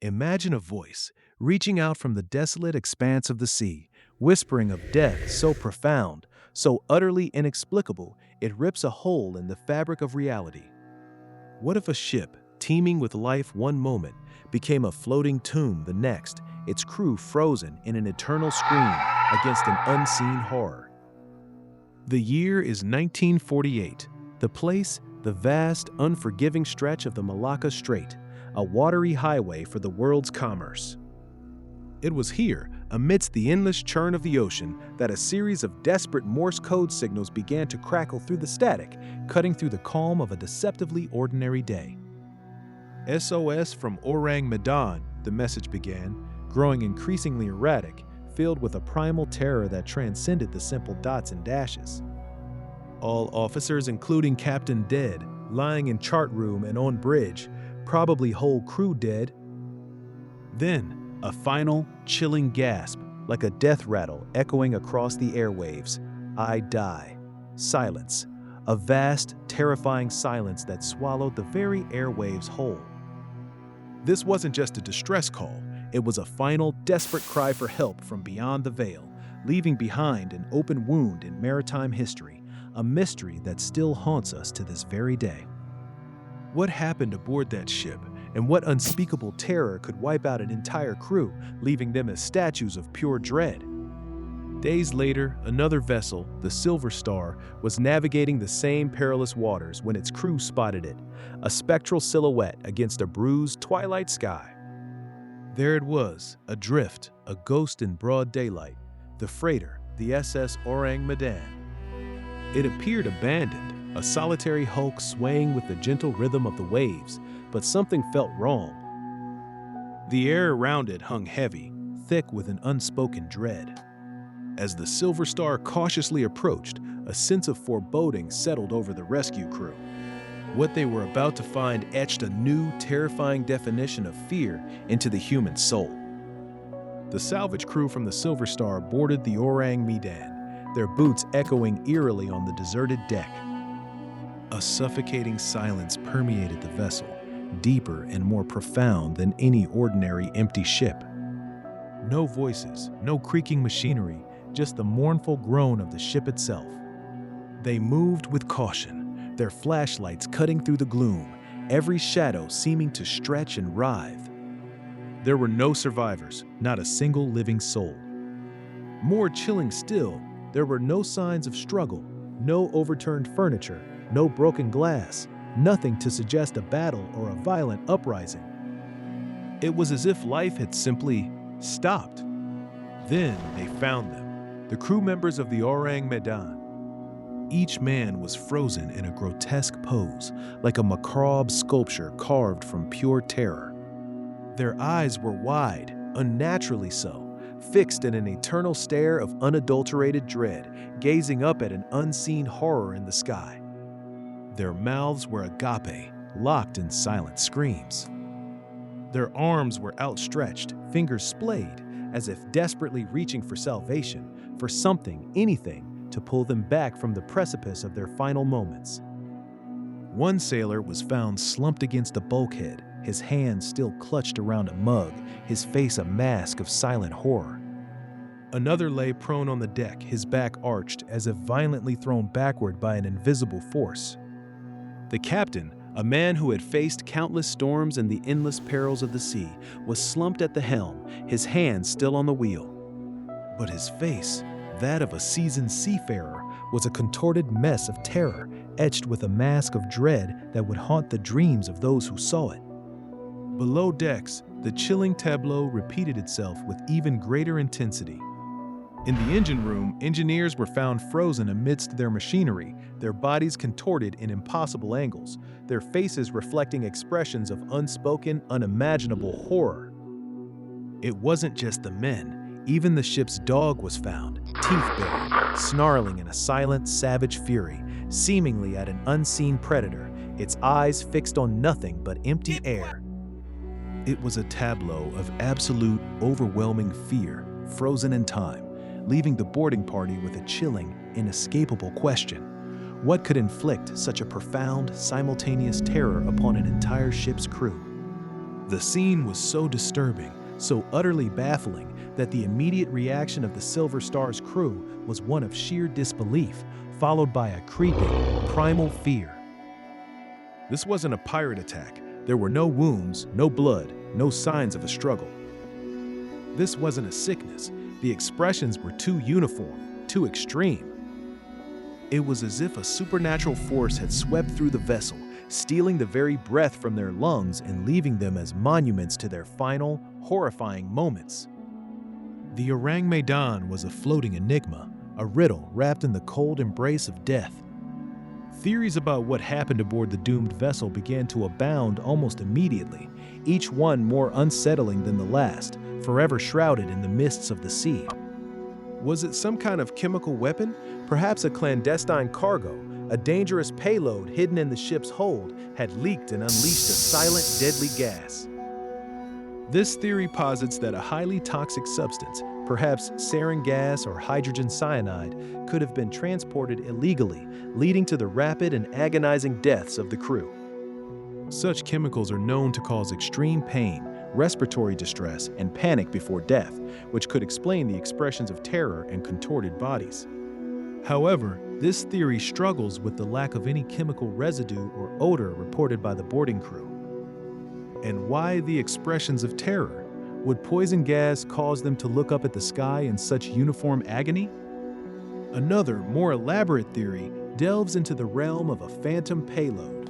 Imagine a voice reaching out from the desolate expanse of the sea, whispering of death so profound, so utterly inexplicable, it rips a hole in the fabric of reality. What if a ship, teeming with life one moment, became a floating tomb the next, its crew frozen in an eternal scream against an unseen horror? The year is 1948. The place, the vast, unforgiving stretch of the Malacca Strait, a watery highway for the world's commerce. It was here, amidst the endless churn of the ocean, that a series of desperate Morse code signals began to crackle through the static, cutting through the calm of a deceptively ordinary day. SOS from Ourang Medan, the message began, growing increasingly erratic, filled with a primal terror that transcended the simple dots and dashes. All officers, including Captain, dead, lying in chart room and on bridge, probably whole crew dead. Then, a final, chilling gasp, like a death rattle echoing across the airwaves. I die. Silence. A vast, terrifying silence that swallowed the very airwaves whole. This wasn't just a distress call. It was a final, desperate cry for help from beyond the veil, leaving behind an open wound in maritime history, a mystery that still haunts us to this very day. What happened aboard that ship, and what unspeakable terror could wipe out an entire crew, leaving them as statues of pure dread? Days later, another vessel, the Silver Star, was navigating the same perilous waters when its crew spotted it, a spectral silhouette against a bruised twilight sky. There it was, adrift, a ghost in broad daylight, the freighter, the SS Ourang Medan. It appeared abandoned, a solitary hulk swaying with the gentle rhythm of the waves, but something felt wrong. The air around it hung heavy, thick with an unspoken dread. As the Silver Star cautiously approached, a sense of foreboding settled over the rescue crew. What they were about to find etched a new, terrifying definition of fear into the human soul. The salvage crew from the Silver Star boarded the Ourang Medan, their boots echoing eerily on the deserted deck. A suffocating silence permeated the vessel, deeper and more profound than any ordinary empty ship. No voices, no creaking machinery, just the mournful groan of the ship itself. They moved with caution, their flashlights cutting through the gloom, every shadow seeming to stretch and writhe. There were no survivors, not a single living soul. More chilling still, there were no signs of struggle, no overturned furniture, no broken glass, nothing to suggest a battle or a violent uprising. It was as if life had simply stopped. Then they found them, the crew members of the Ourang Medan. Each man was frozen in a grotesque pose, like a macabre sculpture carved from pure terror. Their eyes were wide, unnaturally so, fixed in an eternal stare of unadulterated dread, gazing up at an unseen horror in the sky. Their mouths were agape, locked in silent screams. Their arms were outstretched, fingers splayed, as if desperately reaching for salvation, for something, anything, to pull them back from the precipice of their final moments. One sailor was found slumped against a bulkhead, his hands still clutched around a mug, his face a mask of silent horror. Another lay prone on the deck, his back arched as if violently thrown backward by an invisible force. The captain, a man who had faced countless storms and the endless perils of the sea, was slumped at the helm, his hands still on the wheel. But his face, that of a seasoned seafarer, was a contorted mess of terror, etched with a mask of dread that would haunt the dreams of those who saw it. Below decks, the chilling tableau repeated itself with even greater intensity. In the engine room, engineers were found frozen amidst their machinery, their bodies contorted in impossible angles, their faces reflecting expressions of unspoken, unimaginable horror. It wasn't just the men. Even the ship's dog was found, teeth bared, snarling in a silent, savage fury, seemingly at an unseen predator, its eyes fixed on nothing but empty air. It was a tableau of absolute, overwhelming fear, frozen in time, leaving the boarding party with a chilling, inescapable question. What could inflict such a profound, simultaneous terror upon an entire ship's crew? The scene was so disturbing, so utterly baffling, that the immediate reaction of the Silver Star's crew was one of sheer disbelief, followed by a creeping, primal fear. This wasn't a pirate attack. There were no wounds, no blood, no signs of a struggle. This wasn't a sickness. The expressions were too uniform, too extreme. It was as if a supernatural force had swept through the vessel, stealing the very breath from their lungs and leaving them as monuments to their final, horrifying moments. The Ourang Medan was a floating enigma, a riddle wrapped in the cold embrace of death. Theories about what happened aboard the doomed vessel began to abound almost immediately, each one more unsettling than the last, forever shrouded in the mists of the sea. Was it some kind of chemical weapon? Perhaps a clandestine cargo, a dangerous payload hidden in the ship's hold, had leaked and unleashed a silent, deadly gas. This theory posits that a highly toxic substance, perhaps sarin gas or hydrogen cyanide, could have been transported illegally, leading to the rapid and agonizing deaths of the crew. Such chemicals are known to cause extreme pain, respiratory distress, and panic before death, which could explain the expressions of terror and contorted bodies. However, this theory struggles with the lack of any chemical residue or odor reported by the boarding crew. And why the expressions of terror? Would poison gas cause them to look up at the sky in such uniform agony? Another, more elaborate theory delves into the realm of a phantom payload.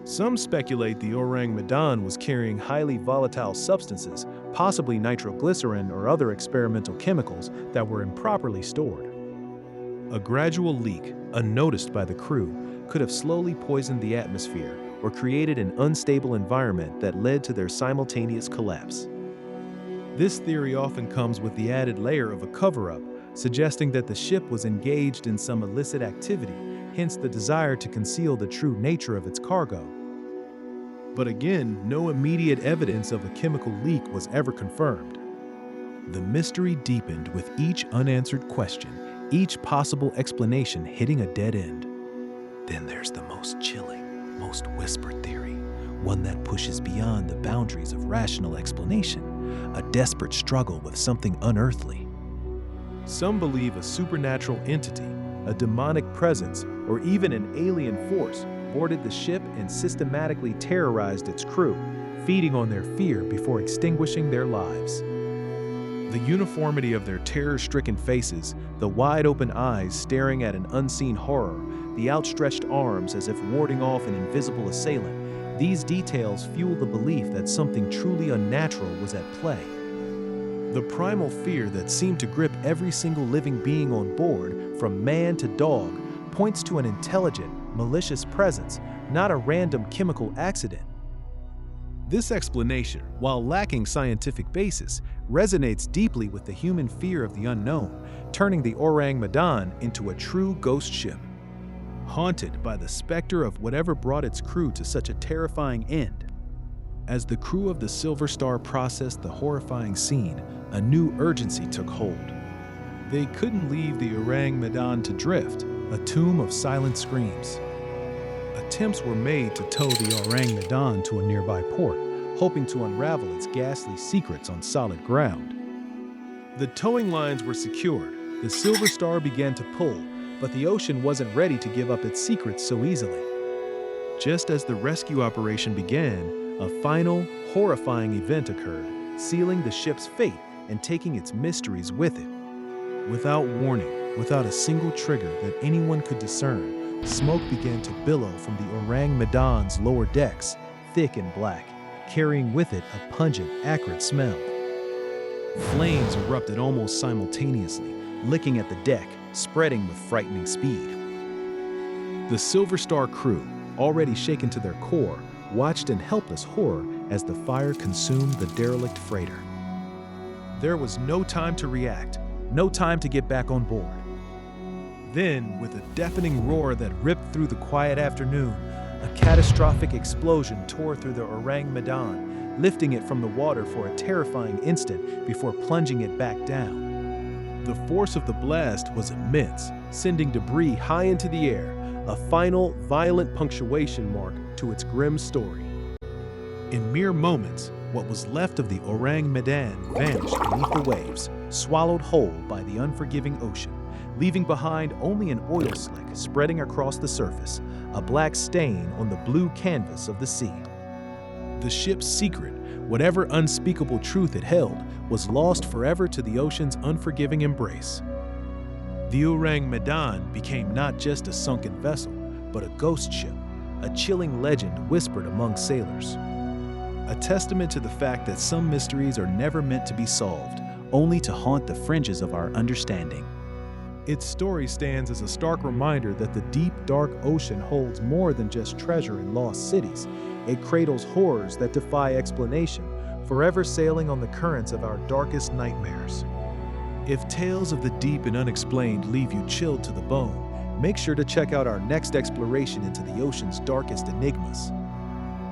Some speculate the Ourang Medan was carrying highly volatile substances, possibly nitroglycerin or other experimental chemicals that were improperly stored. A gradual leak, unnoticed by the crew, could have slowly poisoned the atmosphere or created an unstable environment that led to their simultaneous collapse. This theory often comes with the added layer of a cover-up, suggesting that the ship was engaged in some illicit activity, hence the desire to conceal the true nature of its cargo. But again, no immediate evidence of a chemical leak was ever confirmed. The mystery deepened with each unanswered question, each possible explanation hitting a dead end. Then there's the most chilling, most whispered theory, one that pushes beyond the boundaries of rational explanation, a desperate struggle with something unearthly. Some believe a supernatural entity, a demonic presence, or even an alien force boarded the ship and systematically terrorized its crew, feeding on their fear before extinguishing their lives. The uniformity of their terror-stricken faces, the wide-open eyes staring at an unseen horror, the outstretched arms as if warding off an invisible assailant, these details fuel the belief that something truly unnatural was at play. The primal fear that seemed to grip every single living being on board, from man to dog, points to an intelligent, malicious presence, not a random chemical accident. This explanation, while lacking scientific basis, resonates deeply with the human fear of the unknown, turning the Ourang Medan into a true ghost ship. Haunted by the specter of whatever brought its crew to such a terrifying end. As the crew of the Silver Star processed the horrifying scene, a new urgency took hold. They couldn't leave the Ourang Medan to drift, a tomb of silent screams. Attempts were made to tow the Ourang Medan to a nearby port, hoping to unravel its ghastly secrets on solid ground. The towing lines were secured, the Silver Star began to pull, but the ocean wasn't ready to give up its secrets so easily. Just as the rescue operation began, a final, horrifying event occurred, sealing the ship's fate and taking its mysteries with it. Without warning, without a single trigger that anyone could discern, smoke began to billow from the Ourang Medan's lower decks, thick and black, carrying with it a pungent, acrid smell. Flames erupted almost simultaneously, licking at the deck, spreading with frightening speed. The Silver Star crew, already shaken to their core, watched in helpless horror as the fire consumed the derelict freighter. There was no time to react, no time to get back on board. Then, with a deafening roar that ripped through the quiet afternoon, a catastrophic explosion tore through the Ourang Medan, lifting it from the water for a terrifying instant before plunging it back down. The force of the blast was immense, sending debris high into the air, a final, violent punctuation mark to its grim story. In mere moments, What was left of the Ourang Medan vanished beneath the waves, swallowed whole by the unforgiving ocean, leaving behind only an oil slick spreading across the surface, a black stain on the blue canvas of the sea. The ship's secret, whatever unspeakable truth it held, was lost forever to the ocean's unforgiving embrace. The Ourang Medan became not just a sunken vessel, but a ghost ship, a chilling legend whispered among sailors. A testament to the fact that some mysteries are never meant to be solved, only to haunt the fringes of our understanding. Its story stands as a stark reminder that the deep, dark ocean holds more than just treasure and lost cities. It cradles horrors that defy explanation, forever sailing on the currents of our darkest nightmares. If tales of the deep and unexplained leave you chilled to the bone, make sure to check out our next exploration into the ocean's darkest enigmas.